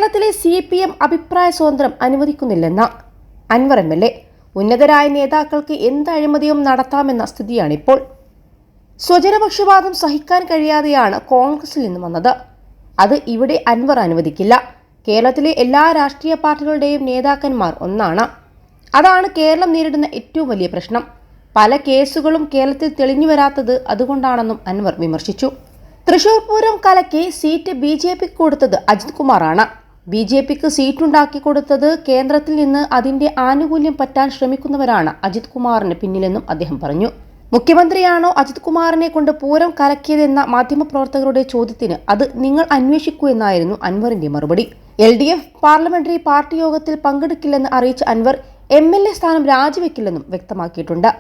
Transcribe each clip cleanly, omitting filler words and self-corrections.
കേരളത്തിലെ CPM അഭിപ്രായ സ്വാതന്ത്ര്യം അനുവദിക്കുന്നില്ലെന്ന അൻവർ MLA. ഉന്നതരായ നേതാക്കൾക്ക് എന്ത് അഴിമതിയും നടത്താമെന്ന സ്ഥിതിയാണിപ്പോൾ. സ്വജനപക്ഷപാതം സഹിക്കാൻ കഴിയാതെയാണ് കോൺഗ്രസിൽ നിന്ന് വന്നത്. അത് ഇവിടെ അൻവർ അനുവദിക്കില്ല. കേരളത്തിലെ എല്ലാ രാഷ്ട്രീയ പാർട്ടികളുടെയും നേതാക്കന്മാർ ഒന്നാണ്. അതാണ് കേരളം നേരിടുന്ന ഏറ്റവും വലിയ പ്രശ്നം. പല കേസുകളും കേരളത്തിൽ തെളിഞ്ഞു വരാത്തത് അതുകൊണ്ടാണെന്നും അൻവർ വിമർശിച്ചു. തൃശൂർ പൂരം കലക്കി സീറ്റ് BJPക്ക് കൊടുത്തത് അജിത് കുമാറാണ്. BJPക്ക് സീറ്റുണ്ടാക്കി കൊടുത്തത് കേന്ദ്രത്തിൽ നിന്ന് അതിന്റെ ആനുകൂല്യം പറ്റാൻ ശ്രമിക്കുന്നവരാണ് അജിത് കുമാറിന് പിന്നിലെന്നും അദ്ദേഹം പറഞ്ഞു. മുഖ്യമന്ത്രിയാണോ അജിത് കുമാറിനെ കൊണ്ട് പൂരം കലക്കിയതെന്ന മാധ്യമപ്രവർത്തകരുടെ ചോദ്യത്തിന് അത് നിങ്ങൾ അന്വേഷിക്കൂ എന്നായിരുന്നു അൻവറിന്റെ മറുപടി. LDF പാർലമെന്ററി പാർട്ടി യോഗത്തിൽ പങ്കെടുക്കില്ലെന്ന് അറിയിച്ച അൻവർ MLA സ്ഥാനം രാജിവെക്കില്ലെന്നും വ്യക്തമാക്കിയിട്ടുണ്ട്.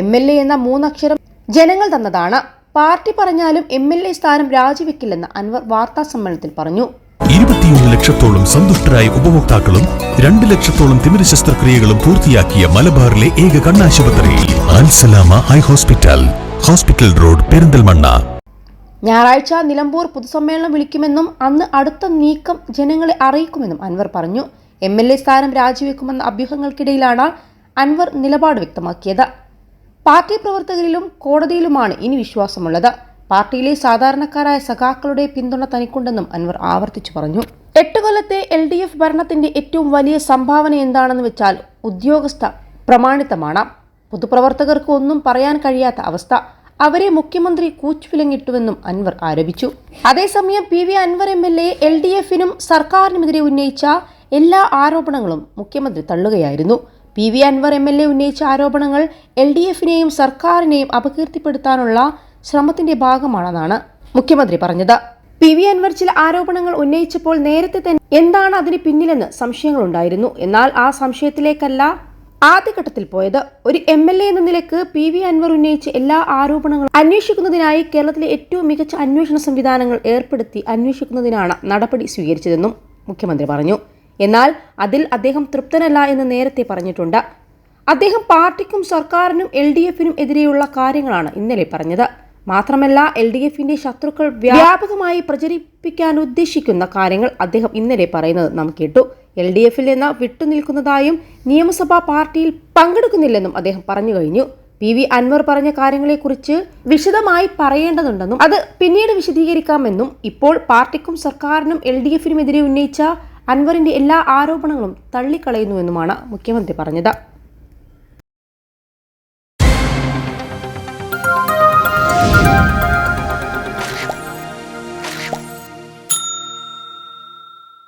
MLA എന്ന മൂന്നക്ഷരം ജനങ്ങൾ തന്നതാണ്. പാർട്ടി പറഞ്ഞാലും MLA സ്ഥാനം രാജിവെക്കില്ലെന്ന് അൻവർ വാർത്താ സമ്മേളനത്തിൽ പറഞ്ഞു. 21 ലക്ഷത്തോളം സന്തുഷ്ടരായ ഉപഭോക്താക്കളും 2 ലക്ഷത്തോളം തിമിര ശസ്ത്രക്രിയകളും പൂർത്തിയാക്കിയ മലബാറിലെ ഏക കണ്ണാശുപത്രി Al Salama high hospital, hospital road, Perinthalmanna. ഞായറാഴ്ച നിലമ്പൂർ പൊതുസമ്മേളനം വിളിക്കുമെന്നും അന്ന് അടുത്ത നീക്കം ജനങ്ങളെ അറിയിക്കുമെന്നും അൻവർ പറഞ്ഞു. MLA സ്ഥാനം രാജിവെക്കുമെന്ന അഭ്യൂഹങ്ങൾക്കിടയിലാണ് അൻവർ നിലപാട് വ്യക്തമാക്കിയത്. പാർട്ടി പ്രവർത്തകരിലും കോടതിയിലുമാണ് ഇനി വിശ്വാസമുള്ളത്. പാർട്ടിയിലെ സാധാരണക്കാരായ സഖാക്കളുടെ പിന്തുണ തനിക്കുണ്ടെന്നും അൻവർ ആവർത്തിച്ചു പറഞ്ഞു. 8 കൊല്ലത്തെ LDF ഭരണത്തിന്റെ ഏറ്റവും വലിയ സംഭാവന എന്താണെന്ന് വെച്ചാൽ ഉദ്യോഗസ്ഥ പ്രമാണിത്തമാണ്. പൊതുപ്രവർത്തകർക്ക് ഒന്നും പറയാൻ കഴിയാത്ത അവസ്ഥ. അവരെ മുഖ്യമന്ത്രി കൂച്ചുവിലങ്ങിട്ടുവെന്നും അൻവർ ആരോപിച്ചു. അതേസമയം PV അൻവർ MLA LDFിനും സർക്കാരിനുമെതിരെ ഉന്നയിച്ച എല്ലാ ആരോപണങ്ങളും മുഖ്യമന്ത്രി തള്ളുകയായിരുന്നു. PV അൻവർ MLA ഉന്നയിച്ച ആരോപണങ്ങൾ LDFിനെയും സർക്കാരിനെയും അപകീർത്തിപ്പെടുത്താനുള്ള ശ്രമത്തിന്റെ ഭാഗമാണെന്നാണ് മുഖ്യമന്ത്രി പറഞ്ഞത്. PV അൻവർ ചില ആരോപണങ്ങൾ ഉന്നയിച്ചപ്പോൾ നേരത്തെ തന്നെ എന്താണ് അതിന് പിന്നിലെന്ന് സംശയങ്ങളുണ്ടായിരുന്നു. എന്നാൽ ആ സംശയത്തിലേക്കല്ല ആദ്യഘട്ടത്തിൽ പോയത്. ഒരു MLA എന്ന നിലയ്ക്ക് PV അൻവർ ഉന്നയിച്ച എല്ലാ ആരോപണങ്ങളും അന്വേഷിക്കുന്നതിനായി കേരളത്തിലെ ഏറ്റവും മികച്ച അന്വേഷണ സംവിധാനങ്ങൾ ഏർപ്പെടുത്തി അന്വേഷിക്കുന്നതിനാണ് നടപടി സ്വീകരിച്ചതെന്നും മുഖ്യമന്ത്രി പറഞ്ഞു. എന്നാൽ അതിൽ അദ്ദേഹം തൃപ്തനല്ല എന്ന് നേരത്തെ പറഞ്ഞിട്ടുണ്ട്. അദ്ദേഹം പാർട്ടിക്കും സർക്കാരിനും LDFിനും എതിരെയുള്ള കാര്യങ്ങളാണ് ഇന്നലെ പറഞ്ഞത്. മാത്രമല്ല LDFിന്റെ ശത്രുക്കൾ വ്യാപകമായി പ്രചരിപ്പിക്കാൻ ഉദ്ദേശിക്കുന്ന കാര്യങ്ങൾ അദ്ദേഹം ഇന്നലെ പറയുന്നത് നാം കേട്ടു. LDFിൽ നിന്ന് വിട്ടുനിൽക്കുന്നതായും നിയമസഭാ പാർട്ടിയിൽ പങ്കെടുക്കുന്നില്ലെന്നും അദ്ദേഹം പറഞ്ഞു കഴിഞ്ഞു. PV അൻവർ പറഞ്ഞ കാര്യങ്ങളെക്കുറിച്ച് വിശദമായി പറയേണ്ടതുണ്ടെന്നും അത് പിന്നീട് വിശദീകരിക്കാമെന്നും ഇപ്പോൾ പാർട്ടിക്കും സർക്കാരിനും LDFിനും എതിരെ ഉന്നയിച്ച അൻവറിന്റെ എല്ലാ ആരോപണങ്ങളും തള്ളിക്കളയുന്നുവെന്നുമാണ് മുഖ്യമന്ത്രി പറഞ്ഞത്.